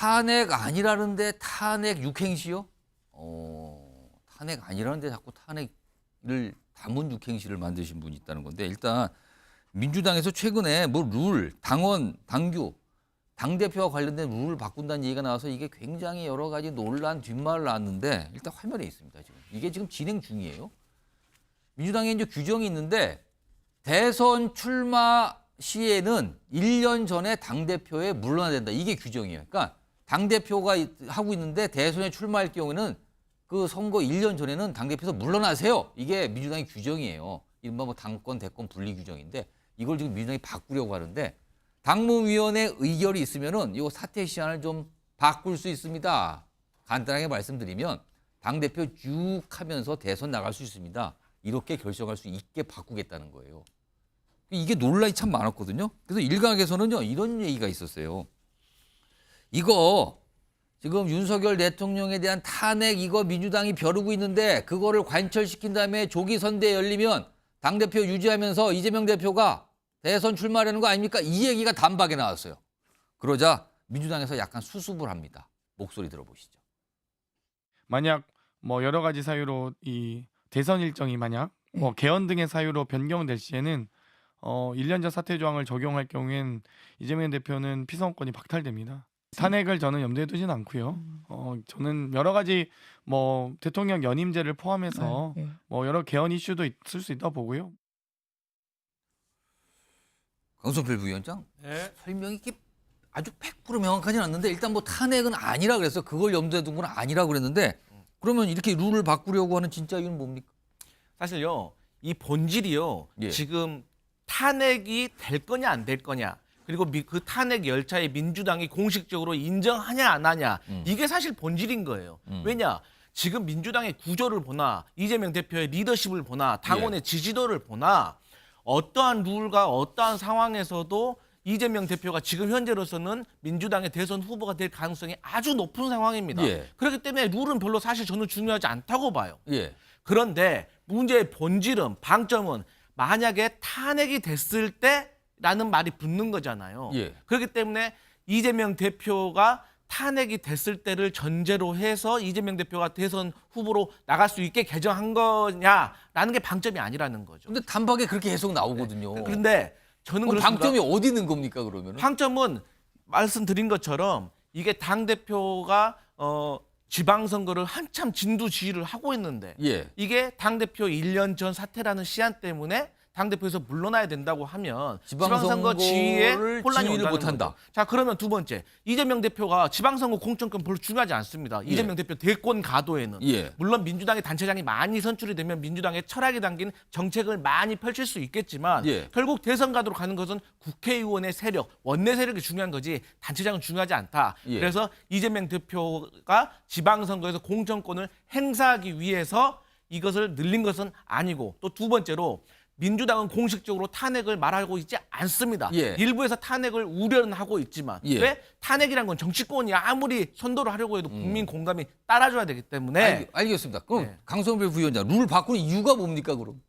탄핵 아니라는데 탄핵 육행시요? 탄핵 아니라는데 자꾸 탄핵을 담은 육행시를 만드신 분이 있다는 건데 일단 민주당에서 최근에 뭐 룰, 당원, 당규, 당대표와 관련된 룰을 바꾼다는 얘기가 나와서 이게 굉장히 여러 가지 논란 뒷말을 낳았는데 일단 화면에 있습니다. 지금 이게 지금 진행 중이에요. 민주당에 이제 규정이 있는데 대선 출마 시에는 1년 전에 당대표에 물러나야 된다. 이게 규정이에요. 그러니까 당대표가 하고 있는데 대선에 출마할 경우에는 그 선거 1년 전에는 당대표에서 물러나세요. 이게 민주당의 규정이에요. 이른바 뭐 당권, 대권 분리 규정인데 이걸 지금 민주당이 바꾸려고 하는데 당무위원회 의결이 있으면은 이 사퇴 시한을 좀 바꿀 수 있습니다. 간단하게 말씀드리면 당대표 쭉 하면서 대선 나갈 수 있습니다. 이렇게 결정할 수 있게 바꾸겠다는 거예요. 이게 논란이 참 많았거든요. 그래서 일각에서는요, 이런 얘기가 있었어요. 이거 지금 윤석열 대통령에 대한 탄핵 이거 민주당이 벼르고 있는데 그거를 관철시킨 다음에 조기 선대 열리면 당대표 유지하면서 이재명 대표가 대선 출마하려는 거 아닙니까? 이 얘기가 단박에 나왔어요. 그러자 민주당에서 약간 수습을 합니다. 목소리 들어보시죠. 만약 뭐 여러 가지 사유로 이 대선 일정이 만약 뭐 개헌 등의 사유로 변경될 시에는 1년 전 사퇴 조항을 적용할 경우엔 이재명 대표는 피선권이 박탈됩니다. 탄핵을 저는 염두에 두진 않고요. 저는 여러 가지 뭐 대통령 연임제를 포함해서 뭐 여러 개헌 이슈도 있을 수 있다 보고요. 강성필 부위원장 설명이 이렇게 아주 100% 명확하지는 않는데 일단 뭐 탄핵은 아니라 그래서 그걸 염두에 둔 건 아니라고 그랬는데 그러면 이렇게 룰을 바꾸려고 하는 진짜 이유는 뭡니까? 사실요, 이 본질이요. 예. 지금 탄핵이 될 거냐 안 될 거냐, 그리고 그 탄핵 열차에 민주당이 공식적으로 인정하냐 안 하냐, 이게 사실 본질인 거예요. 왜냐? 지금 민주당의 구조를 보나 이재명 대표의 리더십을 보나 당원의 지지도를 보나 어떠한 룰과 어떠한 상황에서도 이재명 대표가 지금 현재로서는 민주당의 대선 후보가 될 가능성이 아주 높은 상황입니다. 예. 그렇기 때문에 룰은 별로 사실 저는 중요하지 않다고 봐요. 예. 그런데 문제의 본질은, 방점은 만약에 탄핵이 됐을 때라는 말이 붙는 거잖아요. 예. 그렇기 때문에 이재명 대표가 탄핵이 됐을 때를 전제로 해서 이재명 대표가 대선 후보로 나갈 수 있게 개정한 거냐라는 게 방점이 아니라는 거죠. 근데 단박에 그렇게 계속 나오거든요. 그런데 저는 그럼 그렇습니다. 방점이 어디 있는 겁니까 그러면? 방점은 말씀드린 것처럼 이게 당대표가 지방선거를 한참 진두지휘를 하고 있는데 예. 이게 당대표 1년 전 사태라는 시한 때문에 당대표에서 물러나야 된다고 하면 지방선거 지휘에 혼란이 지휘를 온다는 못한다. 거죠. 자, 그러면 두 번째, 이재명 대표가 지방선거 공천권 별로 중요하지 않습니다. 예. 이재명 대표 대권 가도에는. 예. 물론 민주당의 단체장이 많이 선출이 되면 민주당의 철학이 담긴 정책을 많이 펼칠 수 있겠지만 예. 결국 대선 가도로 가는 것은 국회의원의 세력, 원내 세력이 중요한 거지 단체장은 중요하지 않다. 예. 그래서 이재명 대표가 지방선거에서 공천권을 행사하기 위해서 이것을 늘린 것은 아니고, 또 두 번째로 민주당은 공식적으로 탄핵을 말하고 있지 않습니다. 예. 일부에서 탄핵을 우려는 하고 있지만 예. 왜? 탄핵이란 건 정치권이 아무리 선도를 하려고 해도 국민 공감이 따라줘야 되기 때문에. 알겠습니다. 그럼 네. 강성필 부위원장 룰 바꾸는 이유가 뭡니까 그럼?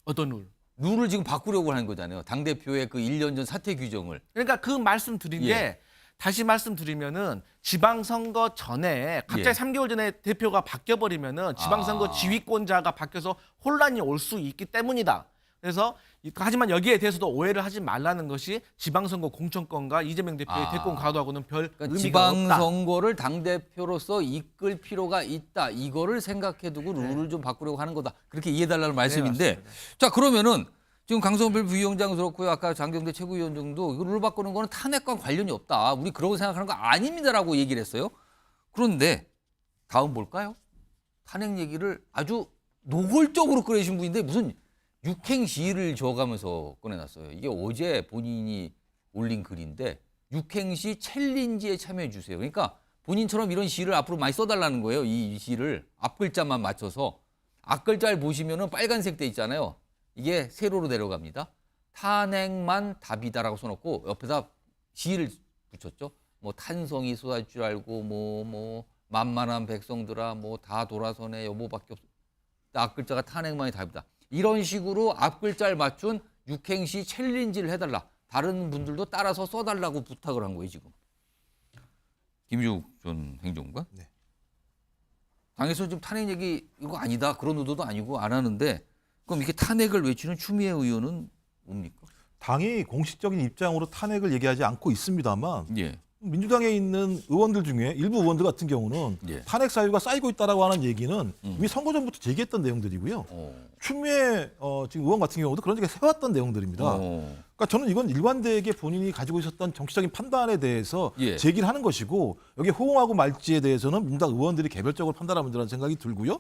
어떤 룰? 룰을 지금 바꾸려고 하는 거잖아요. 당대표의 그 1년 전 사퇴 규정을. 그러니까 그 말씀드린 예. 게 다시 말씀드리면은 지방선거 전에 갑자기 예. 3개월 전에 대표가 바뀌어버리면은 지방선거 지휘권자가 바뀌어서 혼란이 올 수 있기 때문이다. 그래서 하지만 여기에 대해서도 오해를 하지 말라는 것이 지방선거 공천권과 이재명 대표의 대권 가도하고는 별 그러니까 의미가 없다. 지방선거를 당대표로서 이끌 필요가 있다. 이거를 생각해 두고 룰을 좀 바꾸려고 하는 거다. 그렇게 이해해달라는 말씀인데. 맞습니다. 자, 그러면은 지금 강성필 부위원장 그렇고요. 아까 장경태 최고위원장도 이거 룰 바꾸는 거는 탄핵과 관련이 없다. 우리 그러고 생각하는 거 아닙니다라고 얘기를 했어요. 그런데 다음 볼까요? 탄핵 얘기를 아주 노골적으로 꺼내신 분인데 무슨 육행시를 줘가면서 꺼내놨어요. 이게 어제 본인이 올린 글인데 육행시 챌린지에 참여해 주세요. 그러니까 본인처럼 이런 시를 앞으로 많이 써달라는 거예요. 이 시를 앞글자만 맞춰서. 앞글자를 보시면은 빨간색 돼 있잖아요. 이게 세로로 내려갑니다. 탄핵만 답이다라고 써놓고 옆에다 시를 붙였죠. 뭐 탄성이 쏟아질 줄 알고 뭐 만만한 백성들아 뭐 다 돌아서네 여보밖에 없어. 앞글자가 탄핵만이 답이다. 이런 식으로 앞글자를 맞춘 육행시 챌린지를 해달라. 다른 분들도 따라서 써달라고 부탁을 한 거예요, 지금. 김주욱 전 행정관. 네. 당에서 지금 탄핵 얘기 이거 아니다 그런 의도도 아니고 안 하는데 그럼 이렇게 탄핵을 외치는 추미애 의원은 뭡니까? 당이 공식적인 입장으로 탄핵을 얘기하지 않고 있습니다만 예. 민주당에 있는 의원들 중에 일부 의원들 같은 경우는 예. 탄핵 사유가 쌓이고 있다라고 하는 얘기는 이미 선거 전부터 제기했던 내용들이고요. 추미애 지금 의원 같은 경우도 그런 얘기 해왔던 내용들입니다. 그러니까 저는 이건 일관되게 본인이 가지고 있었던 정치적인 판단에 대해서 예. 제기를 하는 것이고 여기에 호응하고 말지에 대해서는 민주당 의원들이 개별적으로 판단하면 된다는 생각이 들고요.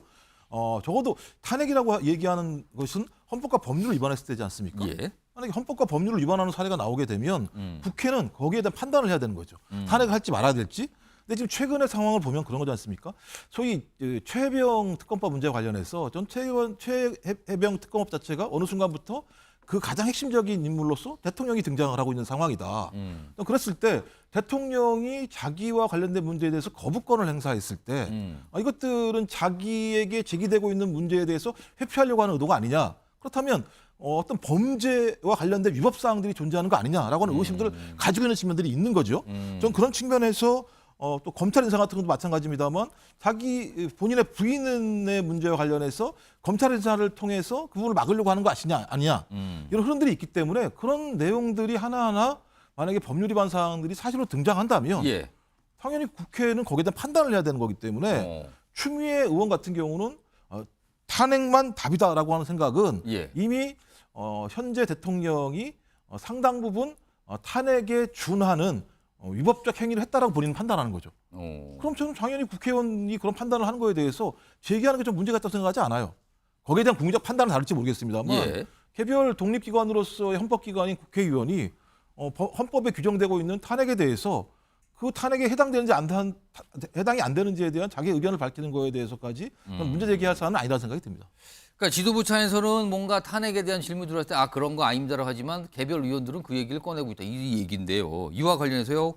적어도 탄핵이라고 얘기하는 것은 헌법과 법률을 위반했을 때지 않습니까? 예. 만약에 헌법과 법률을 위반하는 사례가 나오게 되면 국회는 거기에 대한 판단을 해야 되는 거죠. 탄핵을 할지 말아야 될지. 근데 지금 최근의 상황을 보면 그런 거지 않습니까? 소위 최혜병 특검법 문제와 관련해서 전 최혜병 특검법 자체가 어느 순간부터 그 가장 핵심적인 인물로서 대통령이 등장을 하고 있는 상황이다. 그랬을 때 대통령이 자기와 관련된 문제에 대해서 거부권을 행사했을 때 이것들은 자기에게 제기되고 있는 문제에 대해서 회피하려고 하는 의도가 아니냐. 그렇다면 어떤 범죄와 관련된 위법 사항들이 존재하는 거 아니냐라고 하는 의심들을 가지고 있는 측면들이 있는 거죠. 전 그런 측면에서 또 검찰 인사 같은 것도 마찬가지입니다만 자기 본인의 부인의 문제와 관련해서 검찰 인사를 통해서 그 부분을 막으려고 하는 거 아니냐 이런 흐름들이 있기 때문에 그런 내용들이 하나하나 만약에 법률 위반 사항들이 사실로 등장한다면 예. 당연히 국회는 거기에 대한 판단을 해야 되는 거기 때문에 추미애 의원 같은 경우는 탄핵만 답이다라고 하는 생각은 예. 이미 현재 대통령이 상당 부분 탄핵에 준하는 위법적 행위를 했다라고 본인은 판단하는 거죠. 그럼 저는 당연히 국회의원이 그런 판단을 하는 거에 대해서 제기하는 게 좀 문제가 있다고 생각하지 않아요. 거기에 대한 국민적 판단은 다를지 모르겠습니다만 예. 개별 독립기관으로서의 헌법기관인 국회의원이 헌법에 규정되고 있는 탄핵에 대해서 그 탄핵에 해당이 안 되는지에 대한 자기 의견을 밝히는 거에 대해서까지 문제 제기할 사안은 아니라는 생각이 듭니다. 그러니까 지도부 차에서는 뭔가 탄핵에 대한 질문이 들어왔을 때 그런 거 아닙니다라고 하지만 개별 의원들은 그 얘기를 꺼내고 있다. 이 얘기인데요. 이와 관련해서요.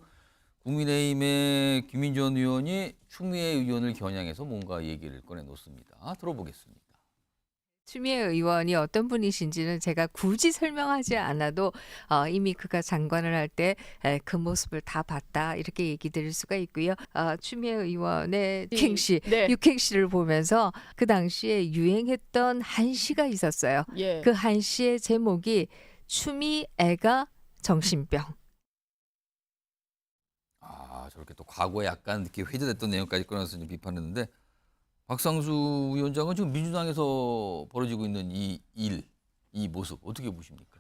국민의힘의 김인전 의원이 추미애 의원을 겨냥해서 뭔가 얘기를 꺼내놓습니다. 들어보겠습니다. 추미애 의원이 어떤 분이신지는 제가 굳이 설명하지 않아도 이미 그가 장관을 할 때 그 모습을 다 봤다 이렇게 얘기 드릴 수가 있고요. 추미애 의원의 육행시, 네. 육행시를 보면서 그 당시에 유행했던 한시가 있었어요. 예. 그 한시의 제목이 추미애가 정신병. 저렇게 또 과거에 약간 이렇게 회자됐던 내용까지 꺼내서 좀 비판했는데 박상수 위원장은 지금 민주당에서 벌어지고 있는 이 모습 어떻게 보십니까?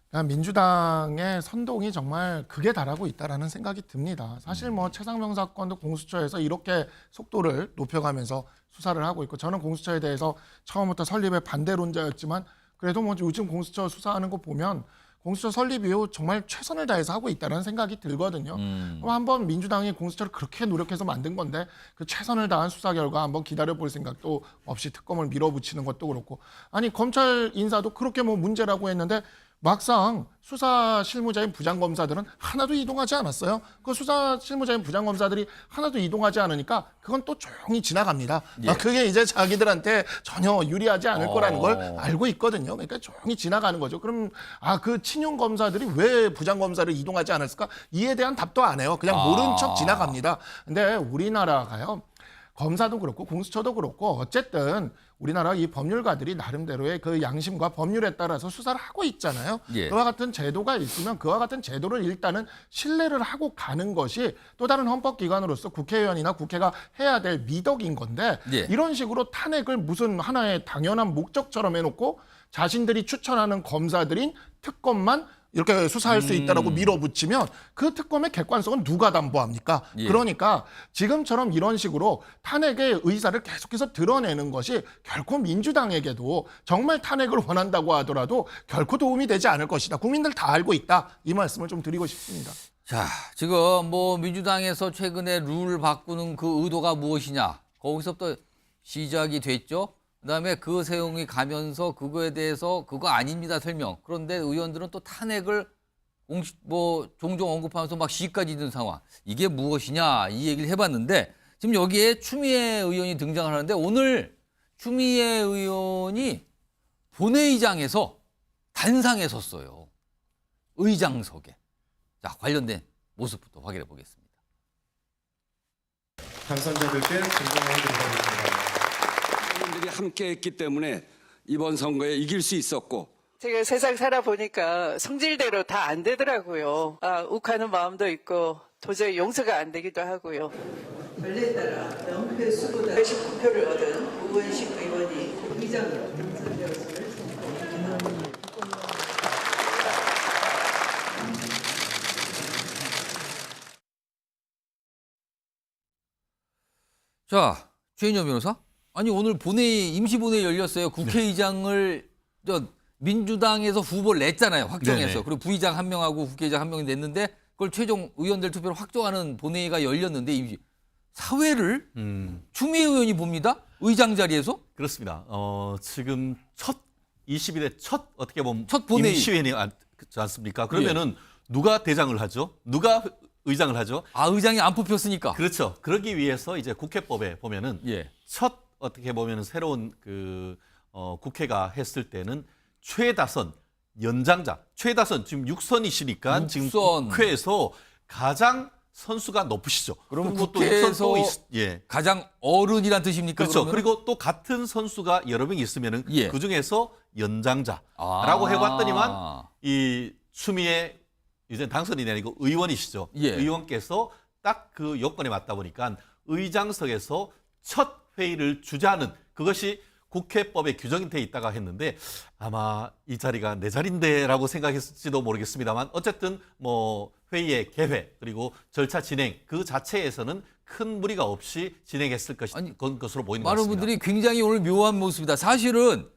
그러니까 민주당의 선동이 정말 극에 달하고 있다라는 생각이 듭니다. 사실 뭐 최상병 사건도 공수처에서 이렇게 속도를 높여가면서 수사를 하고 있고 저는 공수처에 대해서 처음부터 설립에 반대론자였지만 그래도 뭐 요즘 공수처 수사하는 거 보면 공수처 설립 이후 정말 최선을 다해서 하고 있다는 생각이 들거든요. 그럼 한번 민주당이 공수처를 그렇게 노력해서 만든 건데 그 최선을 다한 수사 결과 한번 기다려볼 생각도 없이 특검을 밀어붙이는 것도 그렇고 아니 검찰 인사도 그렇게 뭐 문제라고 했는데 막상 수사 실무자인 부장검사들은 하나도 이동하지 않았어요. 그 수사 실무자인 부장검사들이 하나도 이동하지 않으니까 그건 또 조용히 지나갑니다. 예. 그게 이제 자기들한테 전혀 유리하지 않을 거라는 걸 알고 있거든요. 그러니까 조용히 지나가는 거죠. 그럼 그 친윤 검사들이 왜 부장검사를 이동하지 않았을까? 이에 대한 답도 안 해요. 그냥 모른 척 지나갑니다. 근데 우리나라가요. 검사도 그렇고 공수처도 그렇고 어쨌든 우리나라 이 법률가들이 나름대로의 그 양심과 법률에 따라서 수사를 하고 있잖아요. 예. 그와 같은 제도가 있으면 그와 같은 제도를 일단은 신뢰를 하고 가는 것이 또 다른 헌법기관으로서 국회의원이나 국회가 해야 될 미덕인 건데 예. 이런 식으로 탄핵을 무슨 하나의 당연한 목적처럼 해놓고 자신들이 추천하는 검사들인 특검만 이렇게 수사할 수 있다라고 밀어붙이면 그 특검의 객관성은 누가 담보합니까? 예. 그러니까 지금처럼 이런 식으로 탄핵의 의사를 계속해서 드러내는 것이 결코 민주당에게도 정말 탄핵을 원한다고 하더라도 결코 도움이 되지 않을 것이다. 국민들 다 알고 있다. 이 말씀을 좀 드리고 싶습니다. 자, 지금 뭐 민주당에서 최근에 룰 바꾸는 그 의도가 무엇이냐 거기서부터 시작이 됐죠. 그다음에 그 세용이 가면서 그거에 대해서 그거 아닙니다 설명. 그런데 의원들은 또 탄핵을 종종 언급하면서 막 시까지 있는 상황. 이게 무엇이냐 이 얘기를 해봤는데 지금 여기에 추미애 의원이 등장을 하는데 오늘 추미애 의원이 본회의장에서 단상에 섰어요. 의장석에. 자, 관련된 모습부터 확인해 보겠습니다. 당선자들께 증정해드리도록 하겠습니다. 국민들이 함께했기 때문에 이번 선거에 이길 수 있었고 제가 세상 살아보니까 성질대로 다 안 되더라고요. 욱하는 마음도 있고 도저히 용서가 안 되기도 하고요. 원래에 따라 명패 수보다 89표를 얻은 우원식 의원이 의장으로 당선되었음을 선포합니다. 자, 최인영 변호사. 아니 오늘 본회의 임시 본회의 열렸어요. 국회의장을 민주당에서 후보를 냈잖아요. 확정해서. 네네. 그리고 부의장 한 명하고 국회의장 한 명이 냈는데 그걸 최종 의원들 투표로 확정하는 본회의가 열렸는데 사회를 추미애 의원이 봅니다. 의장 자리에서. 그렇습니다. 지금 첫 22대 첫 어떻게 보면 첫 본회의. 임시회의 그렇지 않습니까? 그러면은 누가 대장을 하죠? 누가 의장을 하죠? 아, 의장이 안 뽑혔으니까. 그렇죠. 그러기 위해서 이제 국회법에 보면은 예. 첫 어떻게 보면은 새로운 국회가 했을 때는 최다선 연장자, 최다선 지금 6선이시니까 지금 6선. 국회에서 가장 선수가 높으시죠. 그럼 그리고 또 국회에서 6선 예. 가장 어른이란 뜻입니까? 그렇죠. 그러면은? 그리고 또 같은 선수가 여러 명 있으면은 예. 그 중에서 연장자라고 해봤더니만 이 추미애 이제 당선인이 아니고 의원이시죠. 예. 의원께서 딱 그 요건에 맞다 보니까 의장석에서 첫 회의를 주재하는 그것이 국회법에 규정이 돼 있다가 했는데 아마 이 자리가 내 자리인데라고 생각했을지도 모르겠습니다만 어쨌든 뭐 회의의 개회 그리고 절차 진행 그 자체에서는 큰 무리가 없이 진행했을 것으로 보이는 것 많은 같습니다. 분들이 굉장히 오늘 묘한 모습이다. 사실은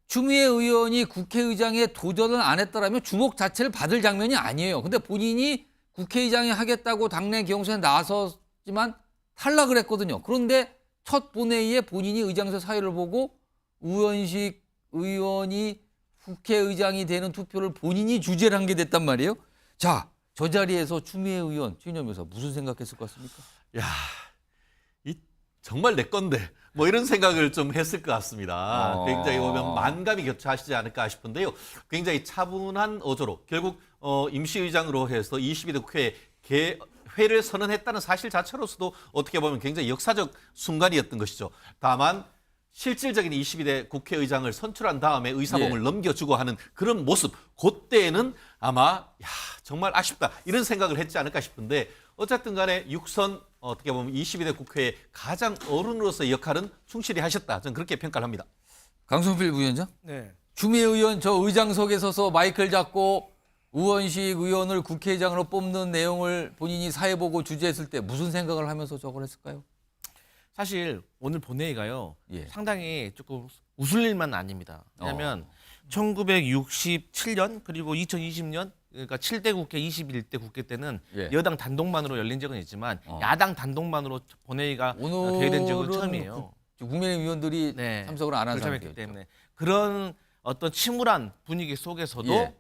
추미애 의원이 국회의장에 도전을 안 했더라면 주목 자체를 받을 장면이 아니에요. 근데 본인이 국회의장이 하겠다고 당내 경선에 나섰지만 탈락을 했거든요. 그런데 첫 본회의에 본인이 의장석 사유를 보고 우원식 의원이 국회의장이 되는 투표를 본인이 주재를 한 게 됐단 말이에요. 자, 저 자리에서 추미애 의원, 최인영 변호사 무슨 생각했을 것 같습니까? 야, 이 정말 내 건데 뭐 이런 생각을 좀 했을 것 같습니다. 굉장히 보면 만감이 교차하시지 않을까 싶은데요. 굉장히 차분한 어조로 결국 임시의장으로 해서 22대 국회 회를 선언했다는 사실 자체로서도 어떻게 보면 굉장히 역사적 순간이었던 것이죠. 다만 실질적인 22대 국회의장을 선출한 다음에 의사봉을 넘겨주고 하는 그런 모습, 그때는 아마 정말 아쉽다 이런 생각을 했지 않을까 싶은데 어쨌든 간에 6선 어떻게 보면 22대 국회의 가장 어른으로서의 역할은 충실히 하셨다. 저는 그렇게 평가를 합니다. 강성필 부위원장? 네. 추미애 의원 저 의장석에 서서 마이크를 잡고 우원식 의원을 국회의장으로 뽑는 내용을 본인이 사회 보고 주재했을 때 무슨 생각을 하면서 저걸 했을까요? 사실 오늘 본회의가요. 예. 상당히 조금 웃을 일만 아닙니다. 왜냐하면 1967년 그리고 2020년 그러니까 7대 국회, 21대 국회 때는 예. 여당 단독만으로 열린 적은 있지만 야당 단독만으로 본회의가 오늘은 개회된 적은 처음이에요. 국민의힘 의원들이 네. 참석을 안 한 그렇기 상태였죠. 때문에 그런 어떤 침울한 분위기 속에서도 예.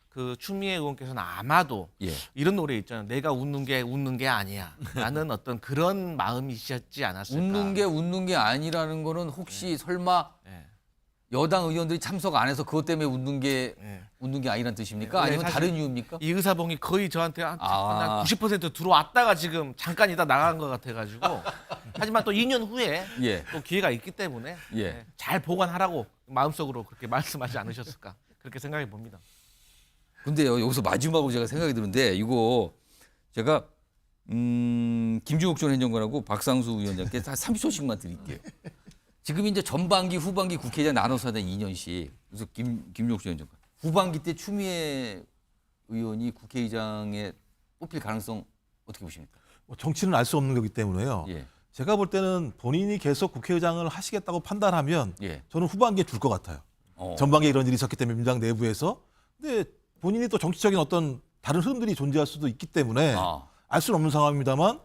그 추미애 의원께서는 아마도 예. 이런 노래 있잖아요. 내가 웃는 게 아니야. 라는 어떤 그런 마음이셨지 않았을까. 웃는 게 아니라는 거는 혹시 설마 네. 여당 의원들이 참석 안 해서 그것 때문에 웃는 게 아니란 뜻입니까? 네, 아니면 사실 다른 이유입니까? 이 의사봉이 거의 저한테 한 아. 90% 들어왔다가 지금 잠깐 있다 나간 것 같아가지고 하지만 또 2년 후에 예. 또 기회가 있기 때문에 예. 네, 잘 보관하라고 마음속으로 그렇게 말씀하지 않으셨을까 그렇게 생각해 봅니다. 근데요, 여기서 마지막으로 제가 생각이 드는데 이거 제가 김종욱 전 행정관하고 박상수 위원장께 한 30초씩만 드릴게요. 지금 이제 전반기, 후반기 국회의장 나눠서 하는 2년씩. 그래서 김종욱 전 행정관. 후반기 때 추미애 의원이 국회의장에 뽑힐 가능성 어떻게 보십니까? 정치는 알 수 없는 거기 때문에요. 예. 제가 볼 때는 본인이 계속 국회의장을 하시겠다고 판단하면 예. 저는 후반기에 줄 것 같아요. 전반기에 이런 일이 있었기 때문에 민주당 내부에서. 근데 본인이 또 정치적인 어떤 다른 흐름들이 존재할 수도 있기 때문에 알 수는 없는 상황입니다만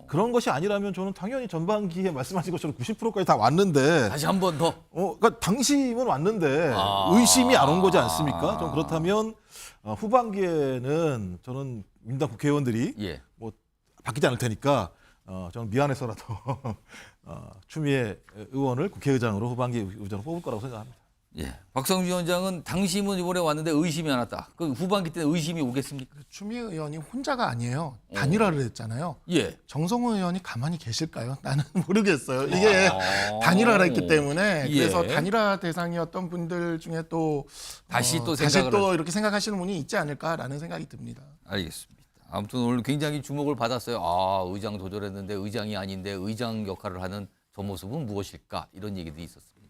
그런 것이 아니라면 저는 당연히 전반기에 말씀하신 것처럼 90%까지 다 왔는데 다시 한 번 더. 그러니까 당심은 왔는데 의심이 안 온 거지 않습니까? 좀 그렇다면 후반기에는 저는 민주당 국회의원들이 예. 뭐 바뀌지 않을 테니까 저는 미안해서라도 추미애 의원을 국회의장으로 후반기 의장으로 뽑을 거라고 생각합니다. 예. 박성주 위원장은 당심은 이번에 왔는데 의심이 안 왔다. 그 후반기 때는 의심이 오겠습니까? 추미애 의원이 혼자가 아니에요. 단일화를 했잖아요. 예. 정성호 의원이 가만히 계실까요? 나는 모르겠어요. 이게 단일화를 했기 때문에 예. 그래서 단일화 대상이었던 분들 중에 또 다시 또 다시 생각을 또 이렇게 생각하시는 분이 있지 않을까라는 생각이 듭니다. 알겠습니다. 아무튼 오늘 굉장히 주목을 받았어요. 아, 의장 도전했는데 의장이 아닌데 의장 역할을 하는 저 모습은 무엇일까? 이런 얘기들이 있었습니다.